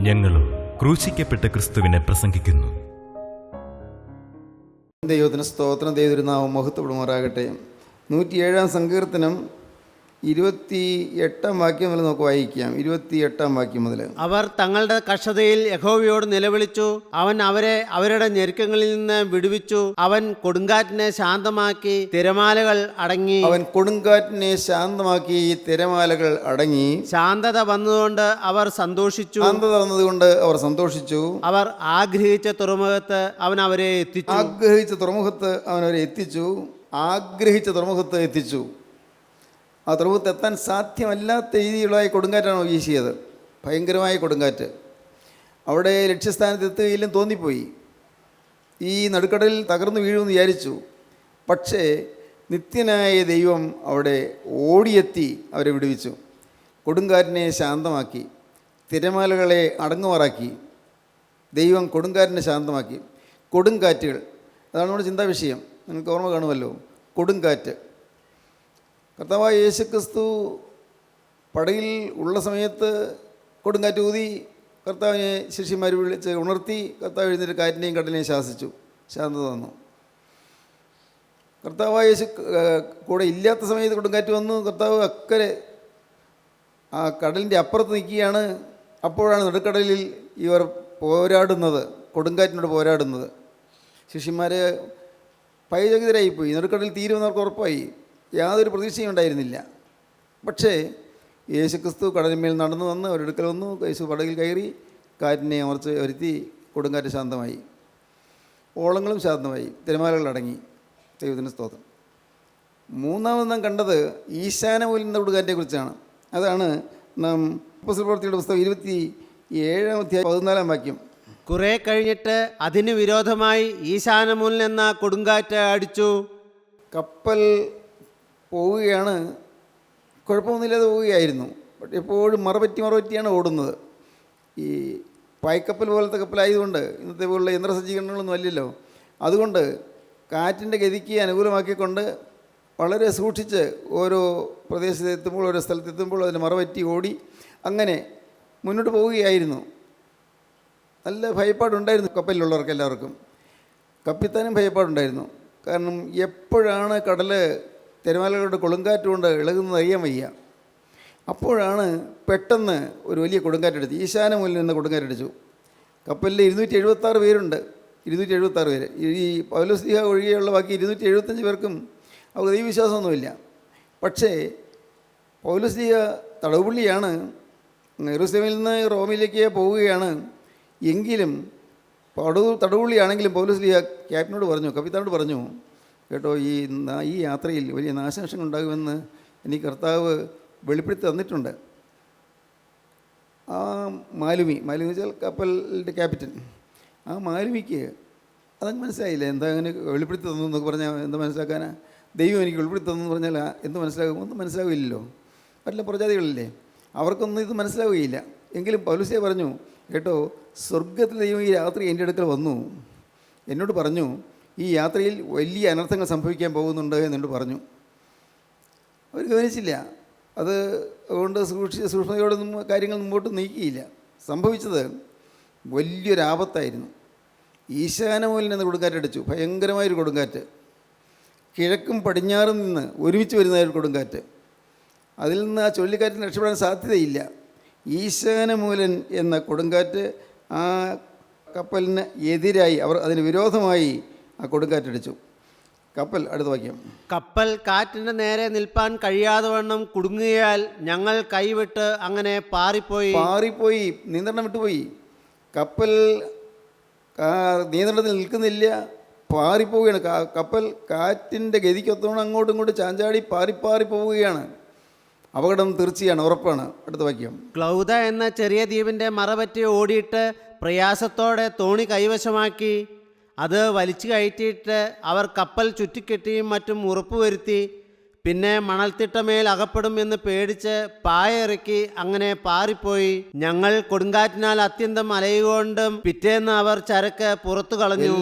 ഞങ്ങളും ക്രൂശിക്കപ്പെട്ട ക്രിസ്തുവിനെ പ്രസംഗിക്കുന്നു. ദൈവത്തിന് സ്തോത്രം, ദൈവനാമം മഹത്വപ്പെടുമാറാകട്ടെ. 107 സങ്കീർത്തനം 28 വാക്യം മുതൽ നമുക്ക് വായിക്കാം. 28 വാക്യം മുതൽ. അവർ തങ്ങളുടെ കഷ്ടതയിൽ യഹോവയോട് നിലവിളിച്ചു. അവൻ അവരെ അവരുടെ ഞെരുക്കങ്ങളിൽ നിന്ന് വിടുവിച്ചു. അവൻ കൊടുങ്കാറ്റിനെ ശാന്തമാക്കി, തിരമാലകൾ അടങ്ങി. തിരമാലകൾ അടങ്ങി. ശാന്തത വന്നതുകൊണ്ട് അവർ സന്തോഷിച്ചു. അവർ ആഗ്രഹിച്ച തുറമുഖത്ത് അവൻ അവരെ എത്തിച്ചു. ആ തുറമുഖത്ത് എത്താൻ സാധ്യമല്ലാത്ത രീതിയിലുള്ള കൊടുങ്കാറ്റാണ് വീശിയത്. ഭയങ്കരമായ കൊടുങ്കാറ്റ്. അവിടെ ലക്ഷ്യസ്ഥാനത്ത് എത്തുകയില്ലെന്ന് തോന്നിപ്പോയി. ഈ നടുക്കടലിൽ തകർന്നു വീഴുമെന്ന് വിചാരിച്ചു. പക്ഷേ നിത്യനായ ദൈവം അവിടെ ഓടിയെത്തി അവരെ വിടുവിച്ചു. കൊടുങ്കാറ്റിനെ ശാന്തമാക്കി, തിരമാലകളെ അടങ്ങുമാറാക്കി. ദൈവം കൊടുങ്കാറ്റിനെ ശാന്തമാക്കി. കൊടുങ്കാറ്റുകൾ, അതാണ് നമ്മുടെ ചിന്താ വിഷയം. നിങ്ങൾക്ക് ഓർമ്മ കാണുമല്ലോ, കൊടുങ്കാറ്റ്. കർത്താവായ യേശുക്രിസ്തു പടയിൽ ഉള്ള സമയത്ത് കൊടുങ്കാറ്റ് ഊതി കർത്താവിനെ ശിഷ്യന്മാർ വിളിച്ച് ഉണർത്തി. കർത്താവ് എഴുന്നേറ്റ് കാറ്റിനെയും കടലിനെയും ശാസിച്ചു, ശാന്തത തന്നു. കർത്താവായ യേശു കൂടെ ഇല്ലാത്ത സമയത്ത് കൊടുങ്കാറ്റ് വന്നു. കർത്താവ് അക്കരെ ആ കടലിൻ്റെ അപ്പുറത്ത് നിൽക്കുകയാണ്. അപ്പോഴാണ് നടുക്കടലിൽ ഇവർ പോരാടുന്നത്, കൊടുങ്കാറ്റിനോട് പോരാടുന്നത്. ശിഷ്യന്മാർ ഭയചകിതരായിപ്പോയി. നടുക്കടലിൽ തീരുമെന്നവർക്ക് ഉറപ്പായി. യാതൊരു പ്രതീക്ഷയും ഉണ്ടായിരുന്നില്ല. പക്ഷേ യേശുക്രിസ്തു കടലിന്മേൽ നടന്നു വന്ന് അവരുടെ അടുക്കൽ വന്നു. യേശു പടകിൽ കയറി കാറ്റിനെ അമർച്ച് വരുത്തി. കൊടുങ്കാറ്റ് ശാന്തമായി, ഓളങ്ങളും ശാന്തമായി, തിരമാലകൾ അടങ്ങി. ദൈവത്തിന് സ്തോത്രം. മൂന്നാമത് നാം കണ്ടത് ഈശാനമൂലം എന്ന കൊടുങ്കാറ്റിനെക്കുറിച്ചാണ്. അതാണ് നാം അപ്പോസ്തല പ്രവൃത്തിയുടെ പുസ്തകം 27-14 വാക്യം. കുറെ കഴിഞ്ഞിട്ട് അതിന് വിരോധമായി ഈശാനമൂലൻ എന്ന കൊടുങ്കാറ്റ് അടിച്ചു. കപ്പൽ പോവുകയാണ്, കുഴപ്പമൊന്നുമില്ലാതെ പോവുകയായിരുന്നു. പക്ഷേ എപ്പോഴും മറപറ്റിയാണ് ഓടുന്നത്. ഈ പായ്ക്കപ്പൽ പോലത്തെ കപ്പലായതുകൊണ്ട് ഇന്നത്തെ പോലുള്ള യന്ത്രസജ്ജീകരണങ്ങളൊന്നും അല്ലല്ലോ. അതുകൊണ്ട് കാറ്റിൻ്റെ ഗതിക്ക് അനുകൂലമാക്കിക്കൊണ്ട് വളരെ സൂക്ഷിച്ച് ഓരോ പ്രദേശത്തെത്തുമ്പോൾ, ഓരോ സ്ഥലത്തെത്തുമ്പോൾ അതിന് മറപറ്റി ഓടി അങ്ങനെ മുന്നോട്ട് പോവുകയായിരുന്നു. നല്ല ഭയപ്പാടുണ്ടായിരുന്നു കപ്പലിലുള്ളവർക്ക് എല്ലാവർക്കും. കപ്പിത്താനും ഭയപ്പാടുണ്ടായിരുന്നു. കാരണം എപ്പോഴാണ് കടൽ തിരമാലകളുടെ കൊടുങ്കാറ്റുകൊണ്ട് ഇളകുന്നത് അറിയാൻ വയ്യ. അപ്പോഴാണ് പെട്ടെന്ന് ഒരു വലിയ കൊടുങ്കാറ്റടിച്ചു. ഈശാനമൂലം എന്ന കൊടുങ്കാറ്റടിച്ചു. കപ്പലിൽ 276 പേരുണ്ട്. 276 പേര്. ഈ പൗലോസ്ലീഹ ഒഴികെയുള്ള ബാക്കി 275 പേർക്കും അവർക്ക് ദൈവവിശ്വാസമൊന്നുമില്ല. പക്ഷേ പൗലോസ്ലീഹ തടവുപുള്ളിയാണ്. യെരൂശലേമിൽ നിന്ന് റോമിലേക്ക് പോവുകയാണ്. എങ്കിലും തടവുപുള്ളിയാണെങ്കിലും പൗലോസ്ലീഹ ക്യാപ്റ്റനോട് പറഞ്ഞു, കപ്പിത്താനോട് പറഞ്ഞു, കേട്ടോ, ഈ യാത്രയിൽ വലിയ നാശനഷ്ടങ്ങൾ ഉണ്ടാകുമെന്ന് എനിക്ക് കർത്താവ് വെളിപ്പെടുത്തി തന്നിട്ടുണ്ട്. ആ മാലുമി വെച്ചാൽ കപ്പലിൻ്റെ ക്യാപ്റ്റൻ, ആ മാലുമിക്ക് അതങ്ങ് മനസ്സിലായില്ല. എന്താ അങ്ങനെ വെളിപ്പെടുത്തി തന്നു എന്നൊക്കെ പറഞ്ഞാൽ എന്താ മനസ്സിലാക്കാനാ? ദൈവം എനിക്ക് വെളിപ്പെടുത്തി തന്നു എന്ന് പറഞ്ഞാൽ എന്ത് മനസ്സിലാകും? ഒന്നും മനസ്സിലാവില്ലല്ലോ. മറ്റുള്ള പ്രജാതികളല്ലേ, അവർക്കൊന്നും ഇത് മനസ്സിലാവുകയില്ല. എങ്കിലും പൗലോസ്ലീഹ പറഞ്ഞു, കേട്ടോ, സ്വർഗത്തിൽ ദൈവം ഈ രാത്രി എൻ്റെ അടുക്കൽ വന്നു, എന്നോട് പറഞ്ഞു ഈ യാത്രയിൽ വലിയ അനർത്ഥങ്ങൾ സംഭവിക്കാൻ പോകുന്നുണ്ട് എന്നോട് പറഞ്ഞു. അവർ ഗവനിച്ചില്ല. അതുകൊണ്ട് സൂക്ഷ്മതയോടൊന്നും കാര്യങ്ങൾ മുമ്പോട്ട് നീക്കിയില്ല. സംഭവിച്ചത് വലിയൊരാപത്തായിരുന്നു. ഈശാനമൂലൻ എന്ന കൊടുങ്കാറ്റടിച്ചു. ഭയങ്കരമായൊരു കൊടുങ്കാറ്റ്. കിഴക്കും പടിഞ്ഞാറും നിന്ന് ഒരുമിച്ച് വരുന്ന ഒരു കൊടുങ്കാറ്റ്. അതിൽ നിന്ന് ആ ചുഴലിക്കാറ്റിന് രക്ഷപ്പെടാൻ സാധ്യതയില്ല. ഈശാനമൂലൻ എന്ന കൊടുങ്കാറ്റ് ആ കപ്പലിന് എതിരായി, അതിന് വിരോധമായി ആ കൊടുങ്കാറ്റടിച്ചു. കപ്പൽ, അടുത്ത വാക്യം. കപ്പൽ കാറ്റിൻ്റെ നേരെ നിൽപ്പാൻ കഴിയാതെ വണ്ണം കുടുങ്ങിയാൽ ഞങ്ങൾ കൈവിട്ട് അങ്ങനെ പാറിപ്പോയി. നിയന്ത്രണം വിട്ടുപോയി. കപ്പൽ നിയന്ത്രണത്തിൽ നിൽക്കുന്നില്ല, പാറിപ്പോവുകയാണ്. കപ്പൽ കാറ്റിൻ്റെ ഗതിക്കൊത്തോണം അങ്ങോട്ടും ഇങ്ങോട്ടും ചാഞ്ചാടി പാറി പോവുകയാണ്. അപകടം തീർച്ചയാണ്, ഉറപ്പാണ്. അടുത്ത വാക്യം. ക്ലൗദ എന്ന ചെറിയ ദ്വീപിൻ്റെ മറപറ്റി ഓടിയിട്ട് പ്രയാസത്തോടെ തോണി കൈവശമാക്കി. അത് വലിച്ചു കയറ്റിയിട്ട് അവർ കപ്പൽ ചുറ്റിക്കെട്ടിയും മറ്റും ഉറപ്പുവരുത്തി. പിന്നെ മണൽത്തിട്ടമേൽ അകപ്പെടും എന്ന് പേടിച്ച് പായ ഇറക്കി അങ്ങനെ പാറിപ്പോയി. ഞങ്ങൾ കൊടുങ്കാറ്റിനാൽ അത്യന്തം അലയുകൊണ്ടും പിറ്റേന്ന് അവർ ചരക്ക് പുറത്തു കളഞ്ഞു.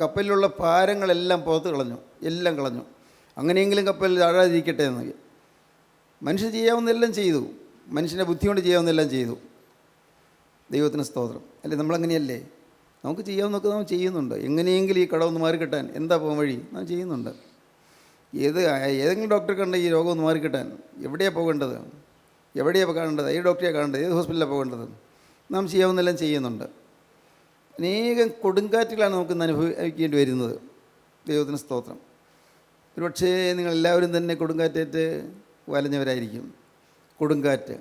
കപ്പലിലുള്ള ഭാരങ്ങളെല്ലാം പുറത്ത് കളഞ്ഞു, എല്ലാം കളഞ്ഞു. അങ്ങനെയെങ്കിലും കപ്പൽ ചാടാതിരിക്കട്ടെ എന്ന്. മനുഷ്യൻ ചെയ്യാവുന്നതെല്ലാം ചെയ്തു, മനുഷ്യൻ്റെ ബുദ്ധി കൊണ്ട് ചെയ്യാവുന്നതെല്ലാം ചെയ്തു. ദൈവത്തിന് സ്തോത്രം. അല്ലേ, നമ്മളങ്ങനെയല്ലേ? നമുക്ക് ചെയ്യാവുന്നൊക്കെ നാം ചെയ്യുന്നുണ്ട്. എങ്ങനെയെങ്കിലും ഈ കടമൊന്ന് മാറിക്കിട്ടാൻ എന്താ പോകാൻ വഴി നാം ചെയ്യുന്നുണ്ട്. ഏതെങ്കിലും ഡോക്ടറെ കണ്ട ഈ രോഗം ഒന്ന് മാറിക്കിട്ടാൻ എവിടെയാണ് പോകേണ്ടത്, എവിടെയാണ് കാണേണ്ടത്, ഏത് ഡോക്ടറെയാണ് കാണേണ്ടത്, ഏത് ഹോസ്പിറ്റലിലാണ് പോകേണ്ടത്, നാം ചെയ്യാവുന്നെല്ലാം ചെയ്യുന്നുണ്ട്. അനേകം കൊടുങ്കാറ്റുകളാണ് നമുക്കിന്ന് അനുഭവിക്കേണ്ടി വരുന്നത്. ദൈവത്തിന് സ്തോത്രം. ഒരുപക്ഷേ നിങ്ങളെല്ലാവരും തന്നെ കൊടുങ്കാറ്റേറ്റ് വലഞ്ഞവരായിരിക്കും. കൊടുങ്കാറ്റ്,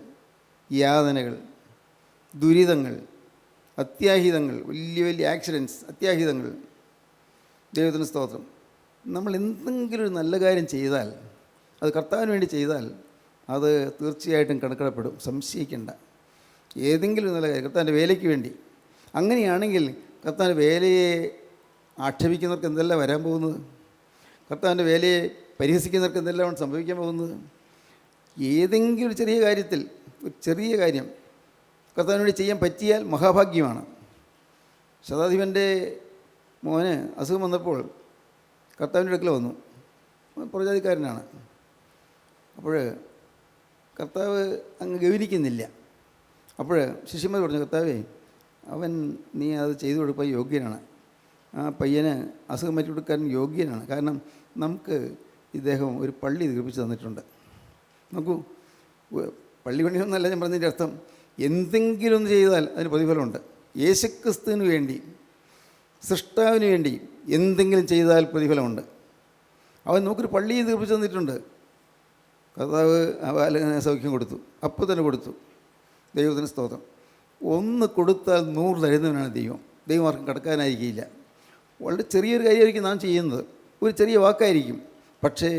യാതനകൾ, ദുരിതങ്ങൾ, അത്യാഹിതങ്ങൾ, വലിയ വലിയ ആക്സിഡൻറ്റ്സ്, അത്യാഹിതങ്ങൾ. ദൈവത്തിന് സ്തോത്രം. നമ്മൾ എന്തെങ്കിലും ഒരു നല്ല കാര്യം ചെയ്താൽ, അത് കർത്താവിന് വേണ്ടി ചെയ്താൽ, അത് തീർച്ചയായിട്ടും കണക്കിടപ്പെടും, സംശയിക്കേണ്ട. ഏതെങ്കിലും നല്ല കാര്യം കർത്താവിൻ്റെ വേലയ്ക്ക് വേണ്ടി, അങ്ങനെയാണെങ്കിൽ കർത്താവിൻ്റെ വേലയെ ആക്ഷേപിക്കുന്നവർക്ക് എന്തെല്ലാം വരാൻ പോകുന്നത്, കർത്താവിൻ്റെ വേലയെ പരിഹസിക്കുന്നവർക്ക് എന്തെല്ലാം സംഭവിക്കാൻ പോകുന്നത്. ഏതെങ്കിലും ഒരു ചെറിയ കാര്യത്തിൽ, ഒരു ചെറിയ കാര്യം കർത്താവിന് വേണ്ടി ചെയ്യാൻ പറ്റിയാൽ മഹാഭാഗ്യമാണ്. ശതാധിപൻ്റെ മോന് അസുഖം വന്നപ്പോൾ കർത്താവിൻ്റെ അടുക്കൽ വന്നു. പുറജാതിക്കാരനാണ്. അപ്പോൾ കർത്താവ് അങ്ങ് ഗൗനിക്കുന്നില്ല. അപ്പോൾ ശിഷ്യന്മാർ പറഞ്ഞു, കർത്താവേ, നീ അത് ചെയ്തു കൊടുക്കാൻ യോഗ്യനാണ്. ആ പയ്യന് അസുഖം മാറ്റി കൊടുക്കാൻ യോഗ്യനാണ്. കാരണം നമുക്ക് ഇദ്ദേഹം ഒരു പള്ളി നിർമ്മിച്ച് തന്നിട്ടുണ്ട്. നോക്കൂ, പള്ളി പണിയൊന്നല്ല ഞാൻ പറഞ്ഞതിൻ്റെ അർത്ഥം. എന്തെങ്കിലും ഒന്ന് ചെയ്താൽ അതിന് പ്രതിഫലമുണ്ട്. യേശുക്രിസ്തുവിന് വേണ്ടി, സൃഷ്ടാവിന് വേണ്ടി എന്തെങ്കിലും ചെയ്താൽ പ്രതിഫലമുണ്ട്. അവൻ നമുക്കൊരു പള്ളി നിർമ്മിച്ച് തന്നിട്ടുണ്ട്. കർത്താവ് ബാലകന് സൗഖ്യം കൊടുത്തു, അപ്പോൾ തന്നെ കൊടുത്തു. ദൈവത്തിന് സ്തോത്രം. ഒന്ന് കൊടുത്താൽ 100 തരുന്നവനാണ് ദൈവം. ദൈവം ആർക്കും കടക്കാനായിരിക്കില്ല. വളരെ ചെറിയൊരു കാര്യമായിരിക്കും നാം ചെയ്യുന്നത്, ഒരു ചെറിയ വാക്കായിരിക്കും. പക്ഷേ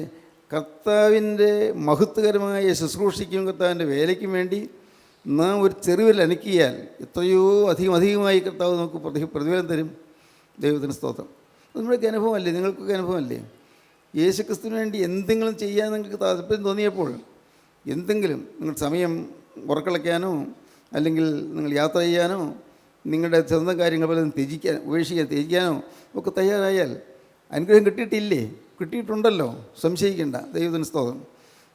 കർത്താവിൻ്റെ മഹത്വകരമായ ശുശ്രൂഷയ്ക്കും കർത്താവിൻ്റെ വേലയ്ക്കും വേണ്ടി നാം ഒരു ചെറുവിൽ അനക്കിയാൽ എത്രയോ അധികമായി കർത്താവ് നമുക്ക് പ്രതിഫലം തരും. ദൈവത്തിന് സ്തോത്രം. നമ്മുടെയൊക്കെ അനുഭവമല്ലേ, നിങ്ങൾക്കൊക്കെ അനുഭവമല്ലേ? യേശുക്രിസ്തുവിന് വേണ്ടി എന്തെങ്കിലും ചെയ്യാൻ നിങ്ങൾക്ക് താല്പര്യം തോന്നിയപ്പോൾ, എന്തെങ്കിലും നിങ്ങൾ സമയം ഉറക്കളയ്ക്കാനോ അല്ലെങ്കിൽ നിങ്ങൾ യാത്ര ചെയ്യാനോ നിങ്ങളുടെ സ്വന്തം കാര്യങ്ങൾ പലതും ത്യജിക്കാനോ ഒക്കെ തയ്യാറായാൽ അനുഗ്രഹം കിട്ടിയിട്ടില്ലേ? കിട്ടിയിട്ടുണ്ടല്ലോ, സംശയിക്കേണ്ട. ദൈവത്തിന് സ്തോത്രം.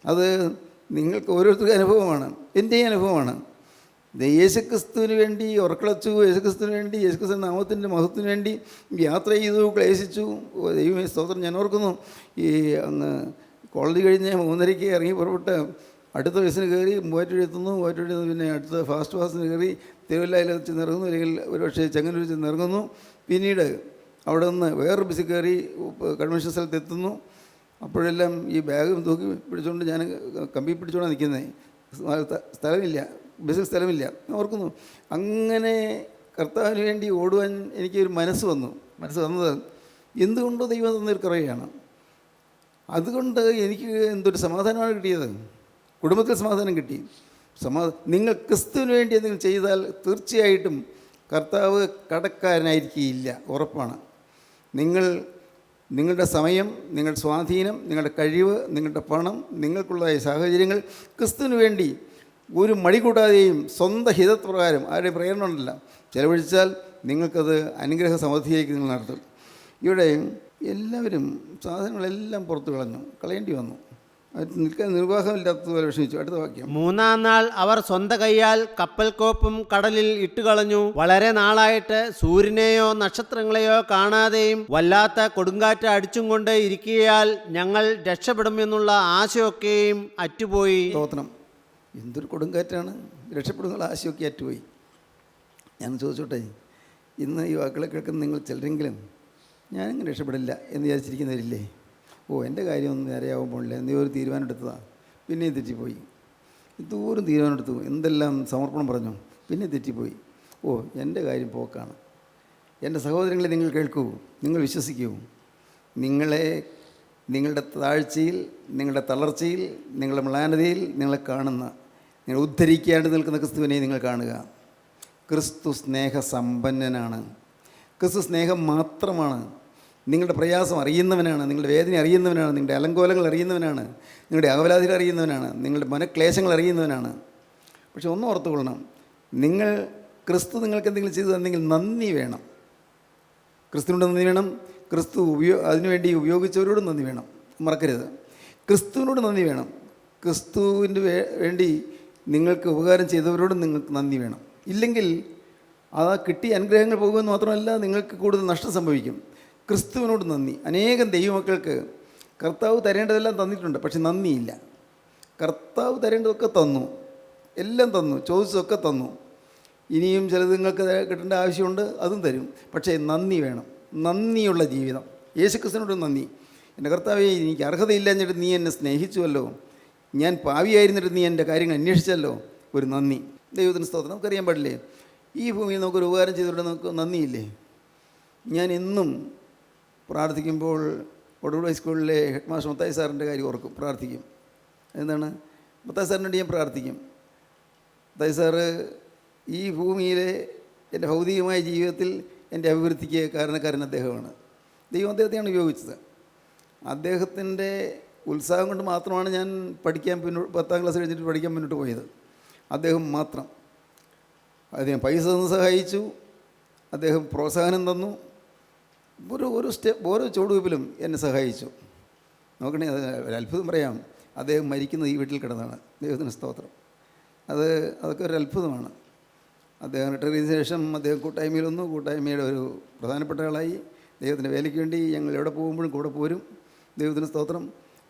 അത് നിങ്ങൾക്ക് ഓരോരുത്തരുടെ അനുഭവമാണ്, എൻ്റെയും അനുഭവമാണ്. യേശുക്രിസ്തുവിന് വേണ്ടി ഉറക്കളച്ചു, യേശുക്രിസ്തുവിന് വേണ്ടി, യേശുക്രിസ്തു നാമത്തിൻ്റെ മഹത്വത്തിന് വേണ്ടി യാത്ര ചെയ്തു, ക്ലേശിച്ചു. ദൈവമേ സ്തോത്രം. ഞാൻ ഓർക്കുന്നു, ഈ അങ്ങ് കോളേജ് കഴിഞ്ഞ് 3:30 ഇറങ്ങി പുറപ്പെട്ട് അടുത്ത ബസ്സിന് കയറി മൂവാറ്റുപുഴ എത്തുന്നു. പിന്നെ അടുത്ത ഫാസ്റ്റ് ബസ്സിന് കയറി തിരുവല്ലയിൽ വെച്ച് ഇറങ്ങുന്നു, അല്ലെങ്കിൽ ഒരുപക്ഷെ ചെങ്ങന്നൂർ വെച്ച് ഇറങ്ങുന്നു. പിന്നീട് അവിടെ നിന്ന് വേറൊരു ബസ്സിൽ കയറി കൺവെൻഷൻ സ്ഥലത്ത് എത്തുന്നു. അപ്പോഴെല്ലാം ഈ ബാഗും തൂക്കി പിടിച്ചുകൊണ്ട് ഞാൻ കമ്പി പിടിച്ചുകൊണ്ടാണ് നിൽക്കുന്നത്. സ്ഥലമില്ല, ബസ്സിൽ സ്ഥലമില്ല. ഞാൻ ഓർക്കുന്നു, അങ്ങനെ കർത്താവിന് വേണ്ടി ഓടുവാൻ എനിക്കൊരു മനസ്സ് വന്നത് എന്തുകൊണ്ടോ ദൈവം തന്നൊരു കൃപയാണ്. അതുകൊണ്ട് എനിക്ക് എന്തൊരു സമാധാനമാണ് കിട്ടിയത്. കുടുംബത്തിൽ സമാധാനം കിട്ടി. നിങ്ങൾ ക്രിസ്തുവിന് വേണ്ടി എന്തെങ്കിലും ചെയ്താൽ തീർച്ചയായിട്ടും കർത്താവ് കടക്കാരനായിരിക്കില്ല, ഉറപ്പാണ്. നിങ്ങളുടെ സമയം, നിങ്ങളുടെ സ്വാധീനം, നിങ്ങളുടെ കഴിവ്, നിങ്ങളുടെ പണം, നിങ്ങൾക്കുള്ളതായ സാഹചര്യങ്ങൾ ക്രിസ്തുവിന് വേണ്ടി ഒരു മടി കൂടാതെയും സ്വന്തം ഹിതപ്രകാരം ആരുടെ പ്രേരണ ഉണ്ടല്ല ചെലവഴിച്ചാൽ നിങ്ങൾക്കത് അനുഗ്രഹ സമൃദ്ധിയിലേക്ക് നിങ്ങൾ നടത്തും. ഇവിടെ എല്ലാവരും സാധനങ്ങളെല്ലാം പുറത്തു കളയേണ്ടി വന്നു. നിൽക്കാൻ നിർവാഹമില്ലാത്തതുപോലെ വിഷമിച്ചു. അടുത്ത വാക്യം. 3-ാം നാൾ അവർ സ്വന്തം കൈയാൽ കപ്പൽ കോപ്പും കടലിൽ ഇട്ടുകളഞ്ഞു. വളരെ നാളായിട്ട് സൂര്യനെയോ നക്ഷത്രങ്ങളെയോ കാണാതെയും വല്ലാത്ത കൊടുങ്കാറ്റ് അടിച്ചും കൊണ്ട് ഇരിക്കുകയാൽ ഞങ്ങൾ രക്ഷപ്പെടുമെന്നുള്ള ആശയൊക്കെയും അറ്റുപോയി. സ്തോത്രം. എന്തൊരു കൊടുങ്കാറ്റാണ്! രക്ഷപ്പെടുന്നുള്ള ആശയൊക്കെ അറ്റുപോയി. ഞാൻ ചോദിച്ചോട്ടെ, ഇന്ന് ഈ വാക്കുകളെ കേൾക്കുന്ന നിങ്ങൾ ചിലരെങ്കിലും ഞാനിങ്ങനെ രക്ഷപ്പെടില്ല എന്ന് വിചാരിച്ചിരിക്കുന്നവരില്ലേ? എൻ്റെ കാര്യമൊന്നും നേരെയാവുമ്പോഴില്ല, എന്നീ ഒരു തീരുമാനം എടുത്തതാണ്, പിന്നെ തെറ്റിപ്പോയി. എന്തോരം തീരുമാനം എടുത്തു, എന്തെല്ലാം സമർപ്പണം പറഞ്ഞു, പിന്നെ തെറ്റിപ്പോയി. എൻ്റെ കാര്യം പോക്കാണ്. എൻ്റെ സഹോദരങ്ങളെ, നിങ്ങൾ കേൾക്കൂ, നിങ്ങൾ വിശ്വസിക്കൂ. നിങ്ങളുടെ താഴ്ചയിൽ, നിങ്ങളുടെ തളർച്ചയിൽ, നിങ്ങളുടെ മ്ലാനതയിൽ നിങ്ങളെ കാണുന്ന, നിങ്ങൾ ഉദ്ധരിക്കാണ്ട് നിൽക്കുന്ന ക്രിസ്തുവിനെ നിങ്ങൾ കാണുക. ക്രിസ്തു സ്നേഹസമ്പന്നനാണ്. ക്രിസ്തു സ്നേഹം മാത്രമാണ്. നിങ്ങളുടെ പ്രയാസം അറിയുന്നവനാണ്, നിങ്ങളുടെ വേദന അറിയുന്നവനാണ്, നിങ്ങളുടെ അലങ്കോലങ്ങൾ അറിയുന്നവനാണ്, നിങ്ങളുടെ അകവലാതികൾ അറിയുന്നവനാണ്, നിങ്ങളുടെ മനക്ലേശങ്ങൾ അറിയുന്നവനാണ്. പക്ഷെ ഒന്നും ഓർത്തുകൊള്ളണം, ക്രിസ്തു നിങ്ങൾക്ക് എന്തെങ്കിലും ചെയ്തു തന്നെങ്കിൽ നന്ദി വേണം. ക്രിസ്തുവിനോട് നന്ദി വേണം. ക്രിസ്തു അതിനുവേണ്ടി ഉപയോഗിച്ചവരോട് നന്ദി വേണം, മറക്കരുത്. ക്രിസ്തുവിനോട് നന്ദി വേണം. ക്രിസ്തുവിൻ്റെ വേണ്ടി നിങ്ങൾക്ക് ഉപകാരം ചെയ്തവരോട് നിങ്ങൾക്ക് നന്ദി വേണം. ഇല്ലെങ്കിൽ ആ കിട്ടിയ അനുഗ്രഹങ്ങൾ പോകുമെന്ന് മാത്രമല്ല, നിങ്ങൾക്ക് കൂടുതൽ നഷ്ടം സംഭവിക്കും. ക്രിസ്തുവിനോട് നന്ദി. അനേകം ദൈവമക്കൾക്ക് കർത്താവ് തരേണ്ടതെല്ലാം തന്നിട്ടുണ്ട്, പക്ഷെ നന്ദിയില്ല. കർത്താവ് തരേണ്ടതൊക്കെ തന്നു, എല്ലാം തന്നു, ചോദിച്ചതൊക്കെ തന്നു. ഇനിയും ചിലത് നിങ്ങൾക്ക് കിട്ടേണ്ട ആവശ്യമുണ്ട്, അതും തരും. പക്ഷേ നന്ദി വേണം, നന്ദിയുള്ള ജീവിതം. യേശുക്രിസ്തുവിനോട് നന്ദി. എൻ്റെ കർത്താവേ, എനിക്ക് അർഹതയില്ലാഞ്ഞിട്ട് നീ എന്നെ സ്നേഹിച്ചുവല്ലോ, ഞാൻ പാവിയായിരുന്നിട്ട് നീ എൻ്റെ കാര്യങ്ങൾ അന്വേഷിച്ചല്ലോ, ഒരു നന്ദി. ദൈവത്തിന് സ്തോത്രം. നമുക്കറിയാൻ പാടില്ലേ, ഈ ഭൂമിയിൽ നമുക്കൊരു ഉപകാരം ചെയ്തുകൊണ്ട് നമുക്ക് നന്ദിയില്ലേ? ഞാൻ എന്നും പ്രാർത്ഥിക്കുമ്പോൾ ഒടുവിൽ ഹൈസ്കൂളിലെ ഹെഡ് മാസ്റ്റർ മുത്തായി സാറിൻ്റെ കാര്യം ഓർക്കും, പ്രാർത്ഥിക്കും. എന്താണ്? മുത്തായി സാറിന് വേണ്ടി ഞാൻ പ്രാർത്ഥിക്കും. മുത്തായി സാറ് ഈ ഭൂമിയിലെ എൻ്റെ ഭൗതികമായ ജീവിതത്തിൽ എൻ്റെ അഭിവൃദ്ധിക്ക് കാരണക്കാരൻ അദ്ദേഹമാണ്. ദൈവം അദ്ദേഹത്തെയാണ് ഉപയോഗിച്ചത്. അദ്ദേഹത്തിൻ്റെ ഉത്സാഹം കൊണ്ട് മാത്രമാണ് ഞാൻ പഠിക്കാൻ 10ാം ക്ലാസ് കഴിഞ്ഞിട്ട് പഠിക്കാൻ മുന്നോട്ട് പോയത്. അദ്ദേഹം മാത്രം. അദ്ദേഹം പൈസ തന്ന് സഹായിച്ചു, അദ്ദേഹം പ്രോത്സാഹനം തന്നു, ഓരോ ചുവടുവയ്പ്പിലും എന്നെ സഹായിച്ചു. നോക്കണേ, അത് ഒരു അത്ഭുതം പറയാം. അദ്ദേഹം മരിക്കുന്നത് ഈ വീട്ടിൽ കിടന്നാണ്. ദൈവത്തിന് സ്തോത്രം. അതൊക്കെ ഒരു അത്ഭുതമാണ്. അദ്ദേഹം റിട്ടയർ ചെയ്തതിനു ശേഷം അദ്ദേഹം കൂട്ടായ്മയിൽ വന്നു, കൂട്ടായ്മയുടെ ഒരു പ്രധാനപ്പെട്ട ആളായി. ദൈവത്തിൻ്റെ വേലയ്ക്ക് വേണ്ടി ഞങ്ങൾ എവിടെ പോകുമ്പോഴും കൂടെ പോരും. ദൈവത്തിന് സ്തോത്രം.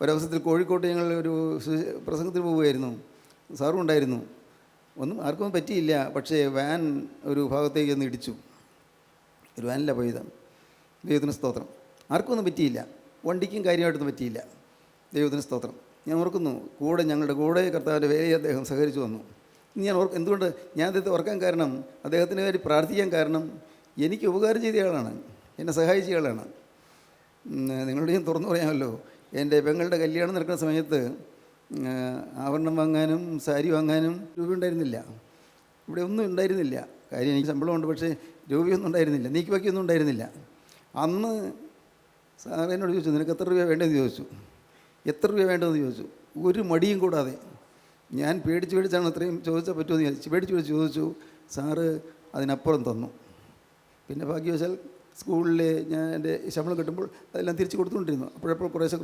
ഒരവസരത്തിൽ കോഴിക്കോട്ട് ഞങ്ങൾ ഒരു പ്രസംഗത്തിന് പോവുകയായിരുന്നു. സാറും ഉണ്ടായിരുന്നു. ആർക്കും പറ്റിയില്ല. പക്ഷേ വാൻ ഒരു ഭാഗത്തേക്ക് ഒന്ന് ഇടിച്ചു. ഒരു വാനില്ല പോയത്. ദൈവത്തിന് സ്തോത്രം. ആർക്കൊന്നും പറ്റിയില്ല, വണ്ടിക്കും കാര്യമായിട്ടൊന്നും പറ്റിയില്ല. ദൈവത്തിന് സ്തോത്രം. ഞാൻ ഓർക്കുന്നു, ഞങ്ങളുടെ കൂടെ കർത്താവിൻ്റെ വേലയെ അദ്ദേഹം സഹകരിച്ചു വന്നു. ഞാൻ എന്തുകൊണ്ട് ഞാൻ അദ്ദേഹത്തെ ഓർക്കാൻ കാരണം, അദ്ദേഹത്തിന് വേണ്ടി പ്രാർത്ഥിക്കാൻ കാരണം, എനിക്ക് ഉപകാരം ചെയ്ത ആളാണ്, എന്നെ സഹായിച്ച ആളാണ്. നിങ്ങളോട് ഞാൻ തുറന്നു പറയാമല്ലോ, എൻ്റെ പെങ്ങളുടെ കല്യാണം നടക്കുന്ന സമയത്ത് ആഭരണം വാങ്ങാനും സാരി വാങ്ങാനും രൂപ ഉണ്ടായിരുന്നില്ല. ഇവിടെ ഒന്നും ഉണ്ടായിരുന്നില്ല. കാര്യം എനിക്ക് ശമ്പളമുണ്ട്, പക്ഷേ രൂപയൊന്നും ഉണ്ടായിരുന്നില്ല, നീക്കിവാക്കിയൊന്നും ഉണ്ടായിരുന്നില്ല. അന്ന് സാർ എന്നോട് ചോദിച്ചു, നിനക്ക് എത്ര രൂപ വേണ്ടതെന്ന് ചോദിച്ചു. എത്ര രൂപ വേണ്ടതെന്ന് ചോദിച്ചു. ഒരു മടിയും കൂടാതെ. ഞാൻ പേടിച്ചാണ് അത്രയും ചോദിച്ചാൽ പറ്റുമെന്ന് ചോദിച്ചു. പേടിച്ച് ചോദിച്ചു. സാറ് അതിനപ്പുറം തന്നു. പിന്നെ ഭാഗ്യവശാൽ സ്കൂളിൽ ഞാൻ എൻ്റെ ശമ്പളം കിട്ടുമ്പോൾ അതെല്ലാം തിരിച്ച് കൊടുത്തുകൊണ്ടിരുന്നു. അപ്പോഴപ്പോൾ കുറേശ്ശെ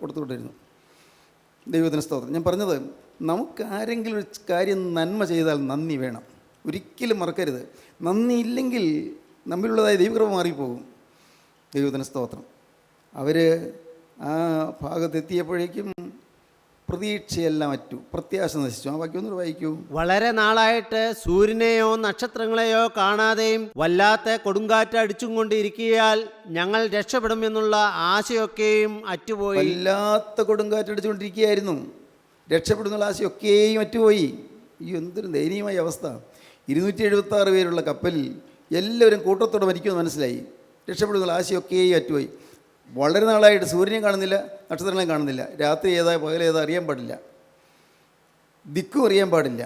കൊടുത്തുകൊണ്ടിരുന്നു. ദൈവത്തിന് സ്തോത്രം. ഞാൻ പറഞ്ഞത്, നമുക്ക് ആരെങ്കിലും ഒരു കാര്യം നന്മ ചെയ്താൽ നന്ദി വേണം, ഒരിക്കലും മറക്കരുത്. നന്ദി ഇല്ലെങ്കിൽ നമ്മിലുള്ളതായ ദൈവകൃപ മാറിപ്പോകും. ദൈവത്തിന് സ്തോത്രം. അവർ ആ ഭാഗത്തെത്തിയപ്പോഴേക്കും പ്രതീക്ഷയെല്ലാം അറ്റു, പ്രത്യാശ നശിച്ചു. ആ വാക്യം ഒന്ന് വായിക്കൂ. വളരെ നാളായിട്ട് സൂര്യനെയോ നക്ഷത്രങ്ങളെയോ കാണാതെയും വല്ലാത്ത കൊടുങ്കാറ്റ് അടിച്ചും കൊണ്ടിരിക്കിയാൽ ഞങ്ങൾ രക്ഷപ്പെടുമെന്നുള്ള ആശയൊക്കെയും അറ്റുപോയി. വല്ലാത്ത കൊടുങ്കാറ്റ് അടിച്ചുകൊണ്ടിരിക്കുകയായിരുന്നു. രക്ഷപ്പെടുന്നുള്ള ആശയൊക്കെയും അറ്റുപോയി. ഈ എന്തൊരു ദയനീയമായ അവസ്ഥ. 276 പേരുള്ള കപ്പലിൽ എല്ലാവരും കൂട്ടത്തോടെ മരിക്കുമെന്ന് മനസ്സിലായി. രക്ഷപ്പെടുന്നുള്ള ആശയൊക്കെയും അറ്റുപോയി. വളരെ നാളായിട്ട് സൂര്യനെ കാണുന്നില്ല, നക്ഷത്രങ്ങളെ കാണുന്നില്ല. രാത്രി ഏതാ പകലേതാ അറിയാൻ പാടില്ല, ദിക്കും അറിയാൻ പാടില്ല.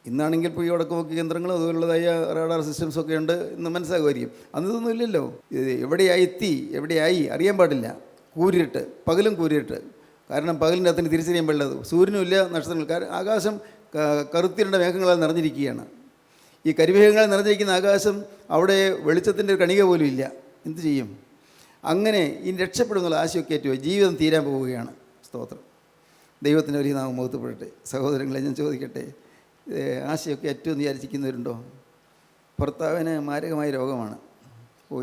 ഇന്നാണെങ്കിൽ ഇപ്പോൾ ഈ വടക്കുനോക്കി യന്ത്രങ്ങളും അതുപോലുള്ളതായ റാഡാർ സിസ്റ്റംസൊക്കെ ഉണ്ട് എന്ന് മനസ്സിലാകുമായിരിക്കും. അന്നതൊന്നും ഇല്ലല്ലോ. എവിടെയായി അറിയാൻ പാടില്ല. കൂരിട്ട്, പകലും കൂരിട്ട്. കാരണം പകലിൻ്റെ അകത്തിന് തിരിച്ചറിയാൻ പാടില്ല. സൂര്യനും ഇല്ല, നക്ഷത്രങ്ങൾ. കാരണം ആകാശം കറുത്തിരണ്ട മേഘങ്ങളാൽ നിറഞ്ഞിരിക്കുകയാണ്. ഈ കരിമേഘങ്ങളാൽ നിറഞ്ഞിരിക്കുന്ന ആകാശം, അവിടെ വെളിച്ചത്തിൻ്റെ ഒരു കണിക പോലും ഇല്ല. എന്തു ചെയ്യും? അങ്ങനെ ഇനി രക്ഷപ്പെടുന്നുള്ള ആശയൊക്കെ ഏറ്റുപോയി. ജീവിതം തീരാൻ പോവുകയാണ്. സ്തോത്രം. ദൈവത്തിൻ്റെ ഒരു നാമം മഹത്വപ്പെടട്ടെ. സഹോദരങ്ങളെ, ഞാൻ ചോദിക്കട്ടെ, ആശയൊക്കെ ഏറ്റവും വിചാരിച്ചിരിക്കുന്നവരുണ്ടോ? ഭർത്താവിന് മാരകമായ രോഗമാണ്,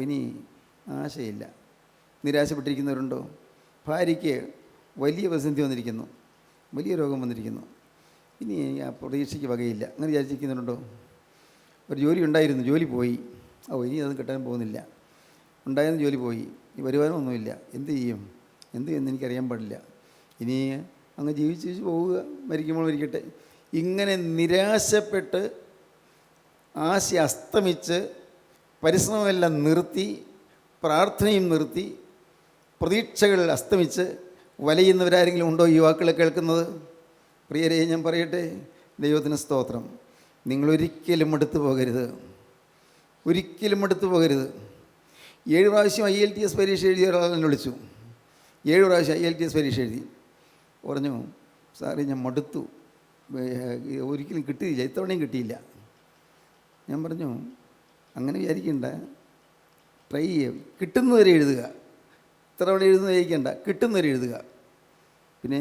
ഇനി ആശയില്ല, നിരാശപ്പെട്ടിരിക്കുന്നവരുണ്ടോ? ഭാര്യയ്ക്ക് വലിയ പ്രതിസന്ധി വന്നിരിക്കുന്നു, വലിയ രോഗം വന്നിരിക്കുന്നു, ഇനി ആ പ്രതീക്ഷയ്ക്ക് വകയില്ല, അങ്ങനെ വിചാരിച്ചിരിക്കുന്നവരുണ്ടോ? ഒരു ജോലി ഉണ്ടായിരുന്നു, ജോലി പോയി, ഇനി അതൊന്നും കിട്ടാൻ പോകുന്നില്ല. ഉണ്ടായിരുന്ന ജോലി പോയി, വരുമാനമൊന്നുമില്ല, എന്ത് ചെയ്യുമെന്ന് എനിക്കറിയാൻ പാടില്ല, ഇനി അങ്ങ് ജീവിച്ച് പോവുക, മരിക്കുമ്പോൾ മരിക്കട്ടെ. ഇങ്ങനെ നിരാശപ്പെട്ട് ആശ അസ്തമിച്ച് പരിശ്രമമെല്ലാം നിർത്തി, പ്രാർത്ഥനയും നിർത്തി, പ്രതീക്ഷകൾ അസ്തമിച്ച് വലയുന്നവരാരെങ്കിലും ഉണ്ടോ യുവാക്കളെ കേൾക്കുന്നത്? പ്രിയരെ, ഞാൻ പറയട്ടെ, ദൈവത്തിന് സ്തോത്രം. നിങ്ങളൊരിക്കലും മടുത്തു പോകരുത്, ഒരിക്കലും മടുത്തു പോകരുത്. 7 പ്രാവശ്യം IELTS പരീക്ഷ എഴുതിയ ഒരാളെന്നെ വിളിച്ചു. 7 പ്രാവശ്യം IELTS പരീക്ഷ എഴുതി. പറഞ്ഞു, സാറേ ഞാൻ മടുത്തു, ഒരിക്കലും കിട്ടിയില്ല, ഇത്തവണയും കിട്ടിയില്ല. ഞാൻ പറഞ്ഞു, അങ്ങനെ വിചാരിക്കണ്ട, ട്രൈ ചെയ്യുക, കിട്ടുന്നവരെ എഴുതുക, ഇത്തവണ എഴുതുന്നതായിരിക്കണ്ട, കിട്ടുന്നവരെ എഴുതുക. പിന്നെ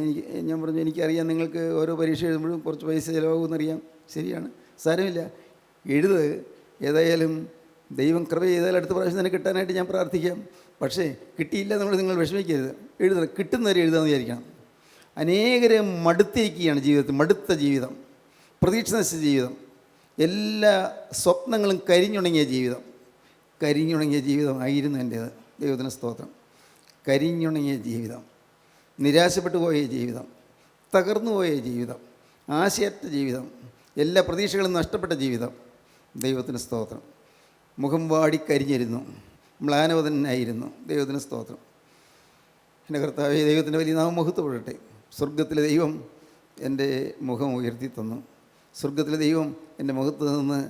ഞാൻ പറഞ്ഞു, എനിക്കറിയാം നിങ്ങൾക്ക് ഓരോ പരീക്ഷ എഴുതുമ്പോഴും കുറച്ച് പൈസ ചിലവാകുമെന്നറിയാം, ശരിയാണ്, സാരമില്ല, എഴുത്, ഏതായാലും ദൈവം കൃപ ചെയ്താൽ അടുത്ത പ്രാവശ്യം തന്നെ കിട്ടാനായിട്ട് ഞാൻ പ്രാർത്ഥിക്കാം. പക്ഷേ കിട്ടിയില്ല നിങ്ങൾ വിഷമിക്കരുത്. എഴുതണം, കിട്ടുന്നവരെ എഴുതാമെന്ന് വിചാരിക്കണം. അനേകരെ മടുത്തിരിക്കുകയാണ് ജീവിതത്തിൽ, മടുത്ത ജീവിതം, പ്രതീക്ഷ നശിച്ച ജീവിതം, എല്ലാ സ്വപ്നങ്ങളും കരിഞ്ഞുണങ്ങിയ ജീവിതമായിരുന്നു എൻ്റേത്. ദൈവത്തിന് സ്തോത്രം. കരിഞ്ഞുണങ്ങിയ ജീവിതം, നിരാശപ്പെട്ടു പോയ ജീവിതം, തകർന്നു പോയ ജീവിതം, ആശയറ്റ ജീവിതം, എല്ലാ പ്രതീക്ഷകളും നഷ്ടപ്പെട്ട ജീവിതം. ദൈവത്തിന് സ്തോത്രം. മുഖം വാടി കരിഞ്ഞിരുന്നു, മ്ലാനവതനായിരുന്നു. ദൈവത്തിന് സ്തോത്രം. എൻ്റെ കർത്താവേ, ദൈവത്തിൻ്റെ വലിയ നാമം മഹത്വപ്പെടട്ടെ. സ്വർഗത്തിലെ ദൈവം എൻ്റെ മുഖം ഉയർത്തി തന്നു. സ്വർഗത്തിലെ ദൈവം എൻ്റെ മുഖത്ത് നിന്ന്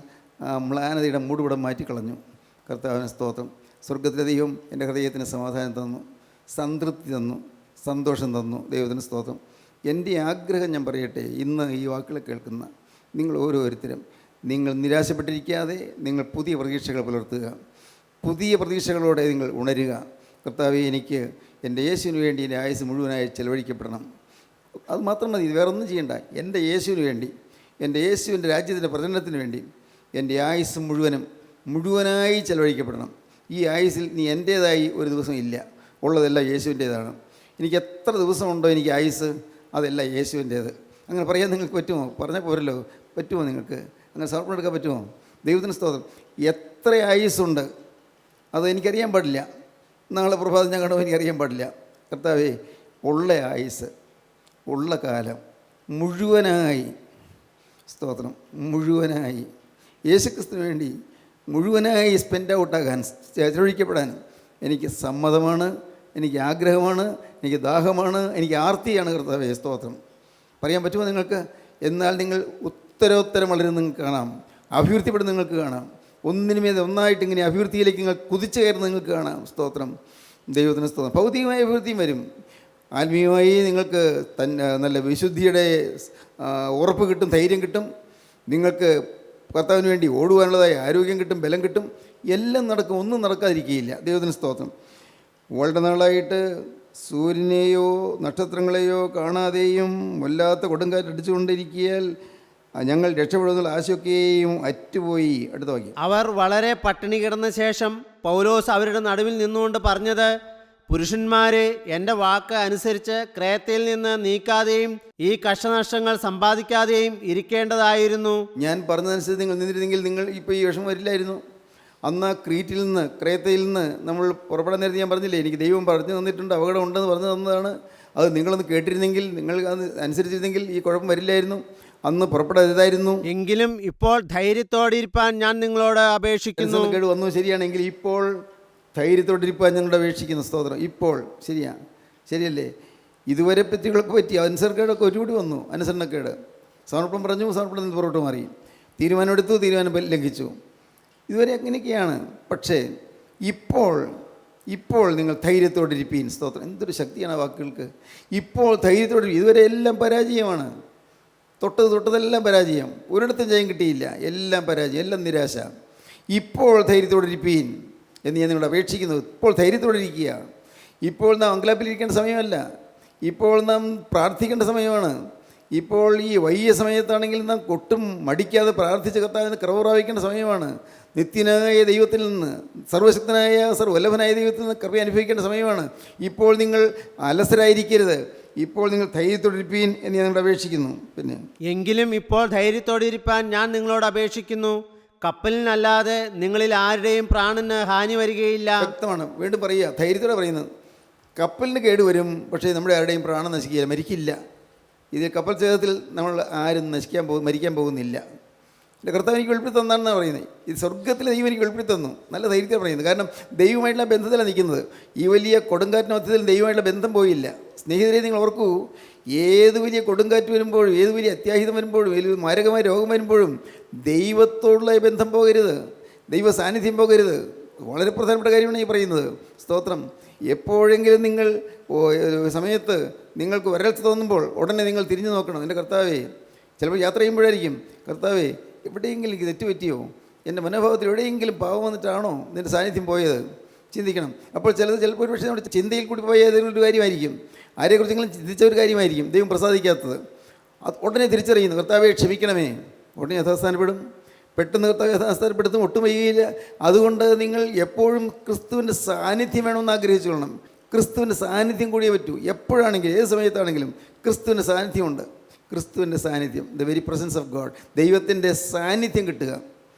ആ മ്ലാനതയുടെ മൂടുപടം മാറ്റിക്കളഞ്ഞു. കർത്താവിന് സ്തോത്രം. സ്വർഗത്തിലെ ദൈവം എൻ്റെ ഹൃദയത്തിന് സമാധാനം തന്നു, സംതൃപ്തി തന്നു, സന്തോഷം തന്നു. ദൈവത്തിന് സ്തോത്രം. എൻ്റെ ആഗ്രഹം ഞാൻ പറയട്ടെ, ഇന്ന് ഈ വാക്കുകൾ കേൾക്കുന്ന നിങ്ങൾ ഓരോരുത്തരും, നിങ്ങൾ നിരാശപ്പെട്ടിരിക്കാതെ നിങ്ങൾ പുതിയ പ്രതീക്ഷകൾ പുലർത്തുക. പുതിയ പ്രതീക്ഷകളോടെ നിങ്ങൾ ഉണരുക. കർത്താവേ, എനിക്ക് എൻ്റെ യേശുവിന് വേണ്ടി എൻ്റെ ആയുസ് മുഴുവനായി ചെലവഴിക്കപ്പെടണം. അത് മാത്രം മതി, വേറൊന്നും ചെയ്യണ്ട. എൻ്റെ യേശുവിന് വേണ്ടി, എൻ്റെ യേശുവിൻ്റെ രാജ്യത്തിൻ്റെ പ്രചരണത്തിന് വേണ്ടി എൻ്റെ ആയുസ് മുഴുവനായി ചെലവഴിക്കപ്പെടണം. ഈ ആയുസിൽ നീ എൻ്റേതായി ഒരു ദിവസം ഇല്ല, ഉള്ളതെല്ലാം യേശുവിൻ്റേതാണ്. എനിക്ക് എത്ര ദിവസമുണ്ടോ എനിക്ക് ആയുസ്, അതെല്ലാം യേശുവിൻ്റേത്. അങ്ങനെ പറയാൻ നിങ്ങൾക്ക് പറ്റുമോ? പറഞ്ഞാൽ പോരല്ലോ. പറ്റുമോ നിങ്ങൾക്ക് അങ്ങനെ സമർപ്പണം എടുക്കാൻ പറ്റുമോ? ദൈവത്തിന് സ്തോത്രം. എത്ര ആയുസ്സുണ്ട് അത് എനിക്കറിയാൻ പാടില്ല. നാളെ പ്രഭാതം ഞാൻ കണ്ടോ എനിക്കറിയാൻ പാടില്ല. കർത്താവേ, ഉള്ള ആയുസ്, ഉള്ള കാലം മുഴുവനായി, സ്തോത്രം, മുഴുവനായി യേശുക്രിസ്തുവിന് വേണ്ടി മുഴുവനായി സ്പെൻഡ് ഔട്ടാകാൻ, ചെലവഴിക്കപ്പെടാൻ എനിക്ക് സമ്മതമാണ്, എനിക്ക് ആഗ്രഹമാണ്, എനിക്ക് ദാഹമാണ്, എനിക്ക് ആർത്തിയാണ്. കർത്താവേ, സ്തോത്രം. പറയാൻ പറ്റുമോ നിങ്ങൾക്ക്? എന്നാൽ നിങ്ങൾ ഉത്തരോത്തരം വളരെ നിങ്ങൾക്ക് കാണാം, അഭിവൃദ്ധിപ്പെടുന്ന നിങ്ങൾക്ക് കാണാം. ഒന്നിനുമേൽ ഒന്നായിട്ട് ഇങ്ങനെ അഭിവൃദ്ധിയിലേക്ക് നിങ്ങൾ കുതിച്ചു കയറുന്ന നിങ്ങൾക്ക് കാണാം. സ്തോത്രം. ദൈവത്തിന് സ്തോത്രം. ഭൗതികമായ അഭിവൃദ്ധിയും വരും, ആത്മീയമായി നിങ്ങൾക്ക് നല്ല വിശുദ്ധിയുടെ ഉറപ്പ് കിട്ടും, ധൈര്യം കിട്ടും. നിങ്ങൾക്ക് കർത്താവിന് വേണ്ടി ഓടുവാനുള്ളതായ ആരോഗ്യം കിട്ടും, ബലം കിട്ടും. എല്ലാം നടക്കും, ഒന്നും നടക്കാതിരിക്കുകയില്ല. ദൈവത്തിന് സ്തോത്രം. വളരെ നാളായിട്ട് സൂര്യനെയോ നക്ഷത്രങ്ങളെയോ കാണാതെയും വല്ലാത്ത കൊടുങ്കാറ്റടിച്ചുകൊണ്ടിരിക്കിയാൽ ഞങ്ങൾ രക്ഷപ്പെടുന്ന ആശയൊക്കെയും അറ്റുപോയി. അടുത്ത വാക്യം. അവർ വളരെ പട്ടിണി കിടന്ന ശേഷം പൗലോസ് അവരുടെ നടുവിൽ നിന്നുകൊണ്ട് പറഞ്ഞത്, പുരുഷന്മാരെ, എൻ്റെ വാക്ക് അനുസരിച്ച് ക്രേത്തയിൽ നിന്ന് നീക്കാതെയും ഈ കഷ്ടനഷ്ടങ്ങൾ സമ്പാദിക്കാതെയും ഇരിക്കേണ്ടതായിരുന്നു. ഞാൻ പറഞ്ഞതനുസരിച്ച് നിങ്ങൾ നിന്നിരുന്നെങ്കിൽ നിങ്ങൾ ഇപ്പോൾ ഈ വിഷമം വരില്ലായിരുന്നു. അന്ന് ക്രീറ്റിൽ നിന്ന്, ക്രേത്തയിൽ നിന്ന് നമ്മൾ പുറപ്പെടാൻ നേരത്തെ ഞാൻ പറഞ്ഞില്ലേ, എനിക്ക് ദൈവം പറഞ്ഞു തന്നിട്ടുണ്ട്, അപകടം ഉണ്ടെന്ന് പറഞ്ഞു തന്നതാണ്. അത് നിങ്ങളൊന്ന് കേട്ടിരുന്നെങ്കിൽ, നിങ്ങൾ അത് അനുസരിച്ചിരുന്നെങ്കിൽ ഈ കുഴപ്പം വരില്ലായിരുന്നു, അന്ന് പുറപ്പെടരുതായിരുന്നു. എങ്കിലും ഇപ്പോൾ ധൈര്യത്തോടിരിപ്പാൻ ഞാൻ നിങ്ങളോട് അപേക്ഷിക്കുന്നു. കേട് വന്നു, ശരിയാണെങ്കിൽ ഇപ്പോൾ ധൈര്യത്തോടിരിപ്പാൻ ഞങ്ങളുടെ അപേക്ഷിക്കുന്നു. സ്തോത്രം. ഇപ്പോൾ ശരിയല്ലേ? ഇതുവരെ പറ്റികൾക്ക് പറ്റി അനുസരണക്കേടൊക്കെ ഒരുകൂടി വന്നു. അനുസരണക്കേട്, സമർപ്പണം പറഞ്ഞു, സമർപ്പണത്തിൽ നിന്ന് പുറകോട്ട് മാറി, തീരുമാനമെടുത്തു, തീരുമാനം ലംഘിച്ചു. ഇതുവരെ അങ്ങനെയൊക്കെയാണ്. പക്ഷേ ഇപ്പോൾ നിങ്ങൾ ധൈര്യത്തോടിരിപ്പീൻ. സ്തോത്രം. എന്തൊരു ശക്തിയാണ് ആ വാക്കുകൾക്ക്. ഇപ്പോൾ ധൈര്യത്തോടെ. ഇതുവരെ എല്ലാം പരാജയമാണ്. തൊട്ടതെല്ലാം പരാജയം, ഒരിടത്തും ജയം കിട്ടിയില്ല, എല്ലാം പരാജയം, എല്ലാം നിരാശ. ഇപ്പോൾ ധൈര്യത്തോടിരിപ്പീൻ എന്ന് ഞാൻ നിങ്ങളോട് അപേക്ഷിക്കുന്നത്. ഇപ്പോൾ ധൈര്യത്തോടിരിക്കുക. ഇപ്പോൾ നാം അങ്കലാപ്പിലിരിക്കേണ്ട സമയമല്ല, ഇപ്പോൾ നാം പ്രാർത്ഥിക്കേണ്ട സമയമാണ്. ഇപ്പോൾ ഈ വൈകിയ സമയത്താണെങ്കിൽ നാം ഒട്ടും മടിക്കാതെ പ്രാർത്ഥിച്ച് കർത്താവിന് കൃപ പ്രാപിക്കേണ്ട സമയമാണ്. നിത്യനായ ദൈവത്തിൽ നിന്ന്, സർവശക്തനായ സർവ്വല്ലഭനായ ദൈവത്തിൽ നിന്ന് കൃപ അനുഭവിക്കേണ്ട സമയമാണ്. ഇപ്പോൾ നിങ്ങൾ അലസരായിരിക്കരുത്, ഇപ്പോൾ നിങ്ങൾ ധൈര്യത്തോടിരിപ്പീൻ എന്ന് ഞാൻ നിങ്ങളോട് അപേക്ഷിക്കുന്നു. പിന്നെ എങ്കിലും ഇപ്പോൾ ധൈര്യത്തോടിരിപ്പാൻ ഞാൻ നിങ്ങളോട് അപേക്ഷിക്കുന്നു. കപ്പലിനല്ലാതെ നിങ്ങളിൽ ആരുടെയും പ്രാണന് ഹാനി വരികയില്ല. വ്യക്തമാണ്. വീണ്ടും പറയുക, ധൈര്യത്തോടെ പറയുന്നത്. കപ്പലിന് കേടുവരും, പക്ഷേ നമ്മുടെ ആരുടെയും പ്രാണൻ നശിക്കില്ല, മരിക്കില്ല. ഇത് കപ്പൽ ഛേദത്തിൽ നമ്മൾ ആരും മരിക്കാൻ പോകുന്നില്ല. എൻ്റെ കർത്താവ് എനിക്ക് വെളിപ്പെടുത്തി തന്നാണെന്നാണ് പറയുന്നത്. ഇത് സ്വർഗ്ഗത്തിലെ ദൈവം എനിക്ക് വെളിപ്പെടുത്തി തന്നു. നല്ല ധൈര്യത്തിൽ പറയുന്നത്. കാരണം ദൈവമായിട്ടുള്ള ബന്ധത്തിലാണ് നിൽക്കുന്നത്. ഈ വലിയ കൊടുങ്കാറ്റിന് മധ്യത്തിൽ ദൈവമായിട്ടുള്ള ബന്ധം പോയില്ല. സ്നേഹിതരെ, നിങ്ങൾ ഓർക്കൂ, ഏത് വലിയ കൊടുങ്കാറ്റ് വരുമ്പോഴും, ഏത് വലിയ അത്യാഹിതം വരുമ്പോഴും, വലിയ മാരകമായ രോഗം വരുമ്പോഴും ദൈവത്തോടുള്ള ബന്ധം പോകരുത്, ദൈവ സാന്നിധ്യം പോകരുത്. വളരെ പ്രധാനപ്പെട്ട കാര്യമാണ് ഈ പറയുന്നത്. സ്തോത്രം. എപ്പോഴെങ്കിലും നിങ്ങൾ സമയത്ത് നിങ്ങൾക്ക് വരൾച്ച തോന്നുമ്പോൾ ഉടനെ നിങ്ങൾ തിരിഞ്ഞു നോക്കണം. എൻ്റെ കർത്താവേ, ചിലപ്പോൾ യാത്ര ചെയ്യുമ്പോഴായിരിക്കും, കർത്താവേ, എവിടെയെങ്കിലും എനിക്ക് തെറ്റുപറ്റിയോ, എൻ്റെ മനോഭാവത്തിൽ എവിടെയെങ്കിലും പാവം വന്നിട്ടാണോ നിൻ്റെ സാന്നിധ്യം പോയത്, ചിന്തിക്കണം. അപ്പോൾ ചിലപ്പോൾ ഒരു പക്ഷേ നമ്മുടെ ചിന്തയിൽ കൂടി പോയ ഏതെങ്കിലും ഒരു കാര്യമായിരിക്കും, ആരെക്കുറിച്ചെങ്കിലും ചിന്തിച്ച ഒരു കാര്യമായിരിക്കും ദൈവം പ്രസാദിക്കാത്തത്. അത് ഉടനെ തിരിച്ചറിയുന്നു, കർത്താവേ ക്ഷമിക്കണമേ, ഉടനെ യഥാസ്ഥാനപ്പെടും. പെട്ടെന്ന് കർത്താവ് യഥാസ്ഥാനപ്പെടുത്തും, ഒട്ടും വൈകിയില്ല. അതുകൊണ്ട് നിങ്ങൾ എപ്പോഴും ക്രിസ്തുവിൻ്റെ സാന്നിധ്യം വേണമെന്ന് ആഗ്രഹിച്ചുകൊള്ളണം. ക്രിസ്തുവിൻ്റെ സാന്നിധ്യം കൂടിയേ പറ്റൂ. എപ്പോഴാണെങ്കിലും ഏത് സമയത്താണെങ്കിലും ക്രിസ്തുവിൻ്റെ സാന്നിധ്യമുണ്ട്. ക്രിസ്തുവിൻ്റെ സാന്നിധ്യം, the very presence of God, ദൈവത്തിൻ്റെ സാന്നിധ്യം കിട്ടുക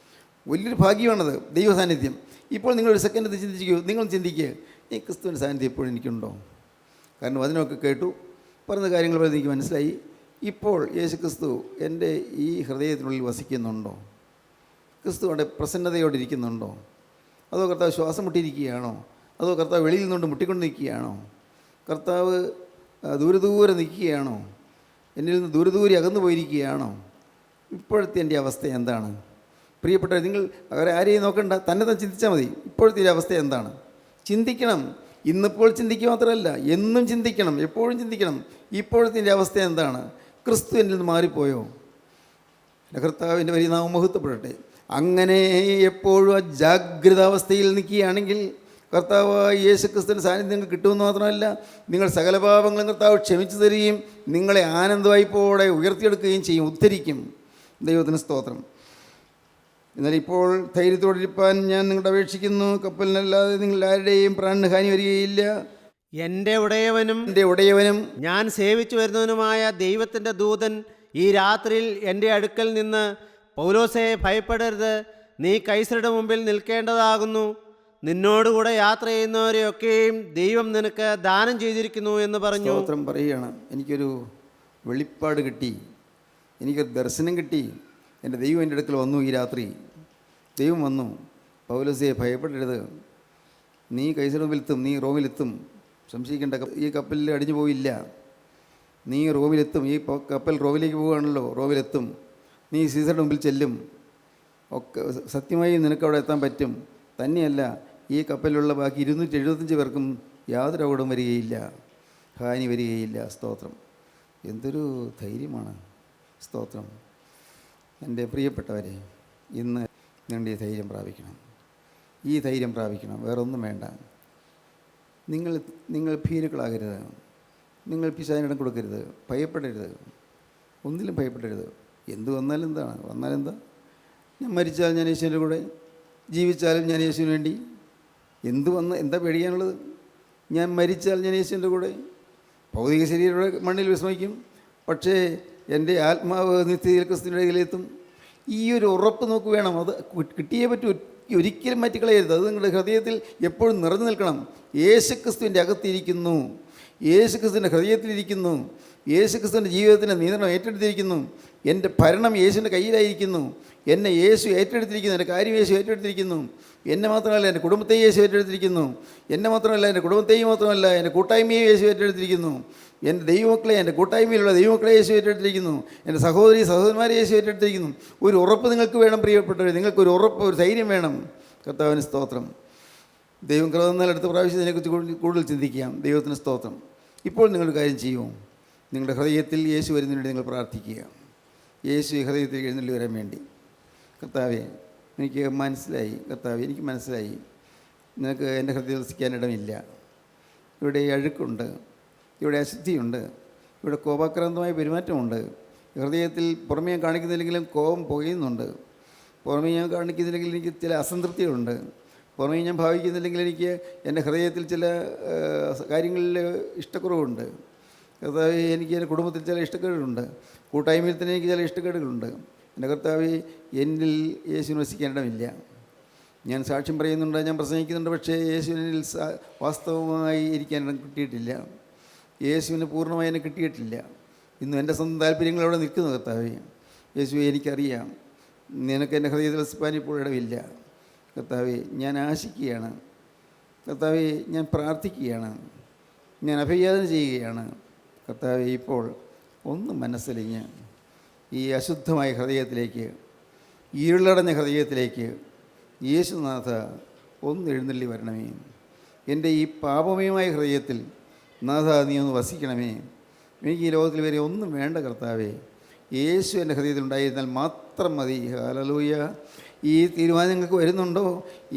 വലിയൊരു ഭാഗ്യമാണത്, ദൈവ സാന്നിധ്യം. ഇപ്പോൾ നിങ്ങളൊരു സെക്കൻഡ് ചിന്തിക്കൂ, നിങ്ങൾ ചിന്തിക്കുക, ഈ ക്രിസ്തുവിൻ്റെ സാന്നിധ്യം എപ്പോഴും എനിക്കുണ്ടോ? കാരണം അതിനൊക്കെ കേട്ടു, പറഞ്ഞ കാര്യങ്ങൾ പറഞ്ഞ് എനിക്ക് മനസ്സിലായി. ഇപ്പോൾ യേശു ക്രിസ്തു എൻ്റെ ഈ ഹൃദയത്തിനുള്ളിൽ വസിക്കുന്നുണ്ടോ? ക്രിസ്തുവിടെ പ്രസന്നതയോടെ ഇരിക്കുന്നുണ്ടോ? അതോ കർത്താവ് ശ്വാസം മുട്ടിയിരിക്കുകയാണോ? അതോ കർത്താവ് വെളിയിൽ നിന്നുകൊണ്ട് മുട്ടിക്കൊണ്ട് നിൽക്കുകയാണോ? കർത്താവ് ദൂരെ നിൽക്കുകയാണോ? എന്നിൽ നിന്ന് ദൂരെ അകന്നു പോയിരിക്കുകയാണോ? ഇപ്പോഴത്തെ എൻ്റെ അവസ്ഥ എന്താണ്? പ്രിയപ്പെട്ടവർ, നിങ്ങൾ അവരെ ആരെയും നോക്കണ്ട, തന്നെ ചിന്തിച്ചാൽ മതി. ഇപ്പോഴത്തെ ഈ അവസ്ഥ എന്താണ്? ചിന്തിക്കണം. ഇന്നിപ്പോൾ ചിന്തിക്കുക മാത്രമല്ല, എന്നും ചിന്തിക്കണം, എപ്പോഴും ചിന്തിക്കണം. ഇപ്പോഴത്തെ എൻ്റെ അവസ്ഥ എന്താണ്? ക്രിസ്തു എന്നിൽ നിന്ന് മാറിപ്പോയോ? കർത്താവിൻ്റെ വലിയ നാമം മഹത്വപ്പെടട്ടെ. അങ്ങനെ എപ്പോഴും ആ ജാഗ്രതാവസ്ഥയിൽ നിൽക്കുകയാണെങ്കിൽ കർത്താവ് യേശു ക്രിസ്തുവിൻ്റെ സാന്നിധ്യം നിങ്ങൾക്ക് കിട്ടുമെന്ന് മാത്രമല്ല, നിങ്ങൾ സകല പാപങ്ങളും കർത്താവ് ക്ഷമിച്ചു തരികയും നിങ്ങളെ ആനന്ദവായ്പോടെ ഉയർത്തിയെടുക്കുകയും ചെയ്യും, ഉദ്ധരിക്കും. ദൈവത്തിന് സ്തോത്രം. എന്നാൽ ഇപ്പോൾ ധൈര്യത്തോടിരിപ്പാൻ ഞാൻ നിങ്ങളുടെ അപേക്ഷിക്കുന്നു. കപ്പലിനല്ലാതെ നിങ്ങൾ ആരുടെയും പ്രാണന് ഹാനി വരികയില്ല. എൻ്റെ ഉടയവനും ഞാൻ സേവിച്ചു വരുന്നവനുമായ ദൈവത്തിൻ്റെ ദൂതൻ ഈ രാത്രിയിൽ എൻ്റെ അടുക്കൽ നിന്ന്, പൗലോസേ, ഭയപ്പെടരുത്, നീ കൈസരുടെ മുമ്പിൽ നിൽക്കേണ്ടതാകുന്നു. നിന്നോടുകൂടെ യാത്ര ചെയ്യുന്നവരെയൊക്കെയും ദൈവം നിനക്ക് ദാനം ചെയ്തിരിക്കുന്നു എന്ന് പറഞ്ഞു. സ്തോത്രം പറയുകയാണ്. എനിക്കൊരു വെളിപ്പാട് കിട്ടി, എനിക്കൊരു ദർശനം കിട്ടി. എൻ്റെ ദൈവം എൻ്റെ അടുക്കൽ വന്നു. ഈ രാത്രി ദൈവം വന്നു, പൗലോസേ ഭയപ്പെടരുത്, നീ കൈസരുടെ മുമ്പിലെത്തും, നീ റോമിലെത്തും, സംശയിക്കേണ്ട, ഈ കപ്പലിൽ അടിഞ്ഞു പോയില്ല, നീ റോമിലെത്തും. ഈ കപ്പൽ റോമിലേക്ക് പോവുകയാണല്ലോ, റോമിലെത്തും. നീ സീസറുടെ മുമ്പിൽ ചെല്ലും. ഒക്കെ സത്യമായി നിനക്കവിടെ എത്താൻ പറ്റും. തന്നെയല്ല, ഈ കപ്പലിലുള്ള ബാക്കി 275 പേർക്കും യാതൊരു അപകടവും വരികയില്ല, ഹാനി വരികയില്ല. സ്തോത്രം. എന്തൊരു ധൈര്യമാണ്. സ്തോത്രം. എൻ്റെ പ്രിയപ്പെട്ടവരെ, ഇന്ന് നിങ്ങളുടെ ഈ ധൈര്യം പ്രാപിക്കണം, ഈ ധൈര്യം പ്രാപിക്കണം. വേറൊന്നും വേണ്ട. നിങ്ങൾ ഭീരുക്കളാകരുത്, നിങ്ങൾ പിശാചിനിടം കൊടുക്കരുത്, ഭയപ്പെടരുത്, ഒന്നിലും ഭയപ്പെടരുത്. എന്ത് വന്നാലും എന്താണ്, വന്നാലെന്താ? ഞാൻ മരിച്ചാൽ ഞാൻ യേശുവിൻ്റെ കൂടെ, ജീവിച്ചാലും ഞാൻ യേശുവിന് വേണ്ടി. എന്താ പേടിക്കാനുള്ളത്? ഞാൻ മരിച്ചാൽ ഞാൻ യേശുവിൻ്റെ കൂടെ. ഭൗതിക ശരീരം മണ്ണിൽ വിശ്രമിക്കും, പക്ഷേ എൻ്റെ ആത്മാവ് നിത്യതയിൽ ക്രിസ്തുവിൻ്റെ ഇടയിലെത്തും. ഈ ഒരു ഉറപ്പ് നമുക്ക് വേണം. അത് കിട്ടിയേ പറ്റൂ, ഒരിക്കലും മാറ്റിക്കളയരുത്. അത് നിങ്ങളുടെ ഹൃദയത്തിൽ എപ്പോഴും നിറഞ്ഞു നിൽക്കണം. യേശു ക്രിസ്തുവിൻ്റെ അകത്തിരിക്കുന്നു, യേശു ക്രിസ്തുവിൻ്റെ ഹൃദയത്തിലിരിക്കുന്നു, യേശു ക്രിസ്തുവിൻ്റെ ജീവിതത്തിൻ്റെ നിയന്ത്രണം ഏറ്റെടുത്തിരിക്കുന്നു. എൻ്റെ ഭരണം യേശുവിൻ്റെ കയ്യിലായിരിക്കുന്നു. എന്നെ യേശു ഏറ്റെടുത്തിരിക്കുന്നു, എൻ്റെ കാര്യം യേശു ഏറ്റെടുത്തിരിക്കുന്നു. എന്നെ മാത്രമല്ല, എൻ്റെ കുടുംബത്തെയും യേശു ഏറ്റെടുത്തിരിക്കുന്നു. എന്നെ മാത്രമല്ല, എൻ്റെ കുടുംബത്തെയും മാത്രമല്ല, എൻ്റെ കൂട്ടായ്മയെ യേശു ഏറ്റെടുത്തിരിക്കുന്നു. എൻ്റെ ദൈവമക്കളെ, എൻ്റെ കൂട്ടായ്മയിലുള്ള ദൈവമക്കളെ യേശു ഏറ്റെടുത്തിരിക്കുന്നു. എൻ്റെ സഹോദരന്മാരെ യേശു ഏറ്റെടുത്തിരിക്കുന്നു. ഒരു ഉറപ്പ് നിങ്ങൾക്ക് വേണം പ്രിയപ്പെട്ടവർ, നിങ്ങൾക്കൊരു ഉറപ്പ്, ഒരു ധൈര്യം വേണം. കർത്താവിന് സ്തോത്രം. ദൈവം കൃപ തന്നാൽ അടുത്ത പ്രാവശ്യം ഇതിനെക്കുറിച്ച് കൂടുതൽ ചിന്തിക്കാം. ദൈവത്തിന് സ്തോത്രം. ഇപ്പോൾ നിങ്ങളൊരു കാര്യം ചെയ്യൂ. നിങ്ങളുടെ ഹൃദയത്തിൽ യേശു വരുന്നതിന് വേണ്ടി നിങ്ങൾ പ്രാർത്ഥിക്കുക. യേശു ഹൃദയത്തിൽ എഴുന്നള്ളി വരാൻ വേണ്ടി. കർത്താവേ, എനിക്ക് മനസ്സിലായി, കർത്താവേ എനിക്ക് മനസ്സിലായി, നിനക്ക് എൻ്റെ ഹൃദയത്തിൽ വസിക്കാനിടമില്ല. ഇവിടെ അഴുക്കുണ്ട്, ഇവിടെ അശുദ്ധിയുണ്ട്, ഇവിടെ കോപാക്രാന്തമായ പെരുമാറ്റമുണ്ട്. ഹൃദയത്തിൽ പുറമേ ഞാൻ കാണിക്കുന്നില്ലെങ്കിലും കോപം പുകയുന്നുണ്ട്. പുറമേ ഞാൻ കാണിക്കുന്നില്ലെങ്കിൽ എനിക്ക് ചില അസംതൃപ്തികളുണ്ട്. പുറമേ ഞാൻ ഭാവിക്കുന്നില്ലെങ്കിൽ എനിക്ക് എൻ്റെ ഹൃദയത്തിൽ ചില കാര്യങ്ങളിൽ ഇഷ്ടക്കുറവുണ്ട്. കർത്താവേ, എനിക്ക് എൻ്റെ കുടുംബത്തിൽ ചില ഇഷ്ടക്കേടുകളുണ്ട്. കൂട്ടായ്മയിൽ തന്നെ എനിക്ക് ചില ഇഷ്ടക്കേടുകളുണ്ട്. എൻ്റെ കർത്താവേ, എന്നിൽ യേശുവിന് വസിക്കാനിടമില്ല. ഞാൻ സാക്ഷ്യം പറയുന്നുണ്ട്, ഞാൻ പ്രസംഗിക്കുന്നുണ്ട്, പക്ഷേ യേശുവിനിൽ വാസ്തവമായി ഇരിക്കാനിടം കിട്ടിയിട്ടില്ല. യേശുവിന് പൂർണ്ണമായി എന്നെ കിട്ടിയിട്ടില്ല. ഇന്നും എൻ്റെ സ്വന്തം താല്പര്യങ്ങൾ അവിടെ നിൽക്കുന്നു. കർത്താവേ, യേശുവെ, എനിക്കറിയാം നിനക്ക് എൻ്റെ ഹൃദയത്തിൽ വസിപ്പാൻ ഇപ്പോൾ ഇടമില്ല. കർത്താവേ, ഞാൻ ആശിക്കുകയാണ്. കർത്താവേ, ഞാൻ പ്രാർത്ഥിക്കുകയാണ്, ഞാൻ അഭിവാദന ചെയ്യുകയാണ്. കർത്താവേ, ഇപ്പോൾ ഒന്ന് മനസ്സലിഞ്ഞ് ഈ അശുദ്ധമായ ഹൃദയത്തിലേക്ക്, ഇരുളടഞ്ഞ ഹൃദയത്തിലേക്ക് യേശുനാഥ ഒന്ന് എഴുന്നള്ളി വരണമേ. എൻ്റെ ഈ പാപമയമായ ഹൃദയത്തിൽ നാഥ നീ ഒന്ന് വസിക്കണമേ. എനിക്ക് ഈ ലോകത്തിൽ വരെ ഒന്നും വേണ്ട കർത്താവേ, യേശു എൻ്റെ ഹൃദയത്തിൽ ഉണ്ടായിരുന്നാൽ മാത്രം മതി. ഹല്ലേലൂയ. ഈ തീരുമാനം നിങ്ങൾക്ക് വരുന്നുണ്ടോ?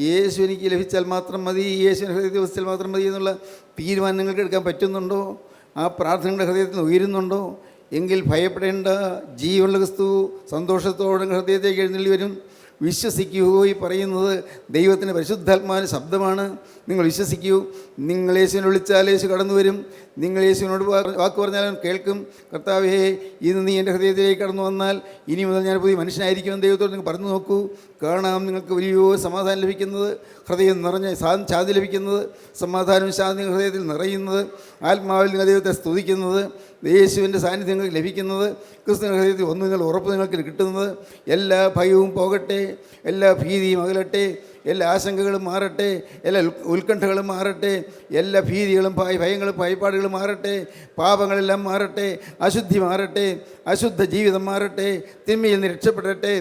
യേശു എനിക്ക് ലഭിച്ചാൽ മാത്രം മതി, യേശുവിൻ്റെ ഹൃദയത്തിൽ വസിച്ചാൽ മാത്രം മതി എന്നുള്ള തീരുമാനം നിങ്ങൾക്ക് എടുക്കാൻ പറ്റുന്നുണ്ടോ? ആ പ്രാർത്ഥനയുടെ ഹൃദയത്തിൽ ഉയരുന്നുണ്ടോ? എങ്കിൽ ഭയപ്പെടേണ്ട. ജീവനുള്ള ക്രിസ്തു സന്തോഷത്തോടെ ഹൃദയത്തേക്ക് എഴുന്നള്ളി വരും. വിശ്വസിക്കൂ. ഈ പറയുന്നത് ദൈവത്തിൻ്റെ പരിശുദ്ധാത്മാവിൻ്റെ ശബ്ദമാണ്. നിങ്ങൾ വിശ്വസിക്കൂ. നിങ്ങൾ യേശുവിനെ വിളിച്ചാൽ യേശു കടന്നു വരും. നിങ്ങൾ യേശുവിനോട് വാക്ക് പറഞ്ഞാൽ അവൻ കേൾക്കും. കർത്താവേ, ഇന്ന് നീ എൻ്റെ ഹൃദയത്തിലേക്ക് കടന്നു വന്നാൽ ഇനി മുതൽ ഞാൻ പുതിയ മനുഷ്യനായിരിക്കുമെന്ന് ദൈവത്തോട് നിങ്ങൾ പറഞ്ഞു നോക്കൂ. കാണാം നിങ്ങൾക്ക് വലിയ സമാധാനം ലഭിക്കുന്നത്, ഹൃദയം നിറഞ്ഞ ശാന്തി ലഭിക്കുന്നത്, സമാധാനവും ശാന്തി ഹൃദയത്തിൽ നിറയുന്നത്, ആത്മാവിൽ നിങ്ങൾ ദൈവത്തെ സ്തുതിക്കുന്നത്, യേശുവിൻ്റെ സാന്നിധ്യം നിങ്ങൾക്ക് ലഭിക്കുന്നത്, ക്രിസ്തുവിൻ്റെ ഹൃദയത്തിൽ ഒന്ന് നിങ്ങൾ ഉറപ്പ് നിങ്ങൾക്ക് കിട്ടുന്നത്. എല്ലാ ഭയവും പോകട്ടെ, എല്ലാ ഭീതിയും അകലട്ടെ, എല്ലാ ആശങ്കകളും മാറട്ടെ, എല്ലാ ഉത്കണ്ഠകളും മാറട്ടെ, എല്ലാ ഭീതികളും ഭയങ്ങളും ഭയപ്പാടുകളും മാറട്ടെ, പാപങ്ങളെല്ലാം മാറട്ടെ, അശുദ്ധി മാറട്ടെ, അശുദ്ധ ജീവിതം മാറട്ടെ, തിന്മയിൽ നിന്ന് രക്ഷപ്പെടട്ടെ,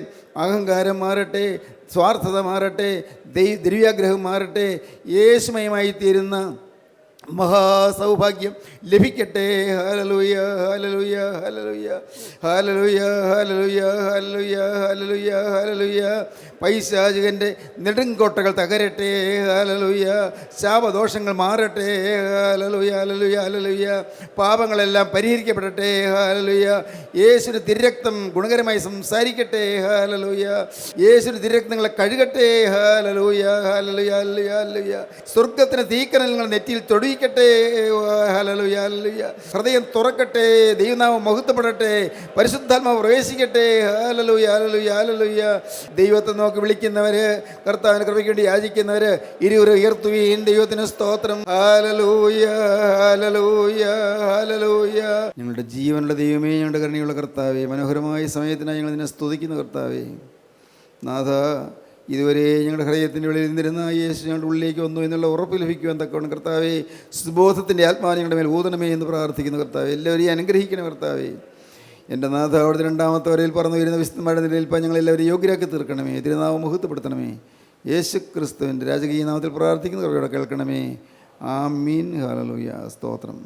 അഹങ്കാരം മാറട്ടെ, സ്വാർത്ഥത മാറട്ടെ, ദ്രവ്യാഗ്രഹം മാറട്ടെ, യേശുമയമായി തീരുന്ന മഹാസൗഭാഗ്യം ലഭിക്കട്ടെ. ഹല്ലേലൂയ, ഹല്ലേലൂയ, ഹല്ലേലൂയ, ഹല്ലേലൂയ, ഹല്ലേലൂയ, ഹല്ലേലൂയ, ഹല്ലേലൂയ, ഹല്ലേലൂയ. പൈശാചികൻ്റെ നെടുങ്കോട്ടകൾ തകരട്ടെ. ഹല്ലേലൂയ. ശാപദോഷങ്ങൾ മാറട്ടെ. ഹല്ലേലൂയ, ഹല്ലേലൂയ, ഹല്ലേലൂയ. പാപങ്ങളെല്ലാം പരിഹരിക്കപ്പെടട്ടെ. ഹല്ലേലൂയ. യേശുവിൻ്റെ തിരുരക്തം ഗുണകരമായി സംസാരിക്കട്ടെ. ഹല്ലേലൂയ. യേശുവിൻ്റെ തിരുരക്തങ്ങളെ കഴുകട്ടെ. ഹല്ലേലൂയ, ഹല്ലേലൂയ, ഹല്ലേലൂയ, ഹല്ലേലൂയ. സ്വർഗ്ഗത്തിന് തീക്കനൽ നിങ്ങൾ നെറ്റിയിൽ തൊടുവിക്കട്ടെ. Hallelujah, hallelujah. ഹൃദയം തുറക്കട്ടെ. ദൈവനാമം മഹത്വപ്പെടട്ടെ. പരിശുദ്ധാത്മാവ് പ്രവേശിക്കട്ടെ. ഹല്ലേലൂയ, ഹല്ലേലൂയ, ഹല്ലേലൂയ. ദൈവത്തെ നോക്കി വിളിക്കുന്നവര്, കർത്താവിന് കൃപയ്ക്ക് വേണ്ടി യാചിക്കുന്നവര് ഇരുവരും ഉയർത്തുവീൻ. ദൈവത്തിന് സ്തോത്രം. ഹല്ലേലൂയ, ഹല്ലേലൂയ, ഹല്ലേലൂയ. ഞങ്ങളുടെ ജീവനുള്ള ദൈവമേ, ഞങ്ങളുടെ കരുണയുള്ള കർത്താവേ, മനോഹരമായ സമയത്തിനായി ഞങ്ങൾ നിന്നെ സ്തുതിക്കുന്ന കർത്താവേ. നാഥ, ഇതുവരെ ഞങ്ങളുടെ ഹൃദയത്തിൻ്റെ ഉള്ളിൽ ഇരുന്നിരുന്ന യേശു ഞങ്ങളുടെ ഉള്ളിലേക്ക് വന്നു എന്നുള്ള ഉറപ്പ് ലഭിക്കുവാൻ തക്കവണ്ണം കർത്താവേ, സുബോധത്തിൻ്റെ ആത്മാവ് ഞങ്ങളുടെ മേൽ ഊതണമേ എന്ന് പ്രാർത്ഥിക്കുന്ന കർത്താവേ, എല്ലാവരെയും അനുഗ്രഹിക്കണം കർത്താവേ. എൻ്റെ നാഥ, അവിടുത്തെ രണ്ടാമത്തെ വരയിൽ പറന്നു വരുന്ന വിശുദ്ധന്മാരുടെ നിലയിൽ ഞങ്ങളെല്ലാവരും യോഗ്യരാക്കി തീർക്കണമേ. തിരുനാമം മഹത്വപ്പെടുത്തണമേ. യേശു ക്രിസ്തുവിൻ്റെ രാജകീയ നാമത്തിൽ പ്രാർത്ഥിക്കുന്ന കൃപയോടെ കേൾക്കണമേ. ആമീൻ. ഹല്ലേലൂയ. സ്തോത്രം.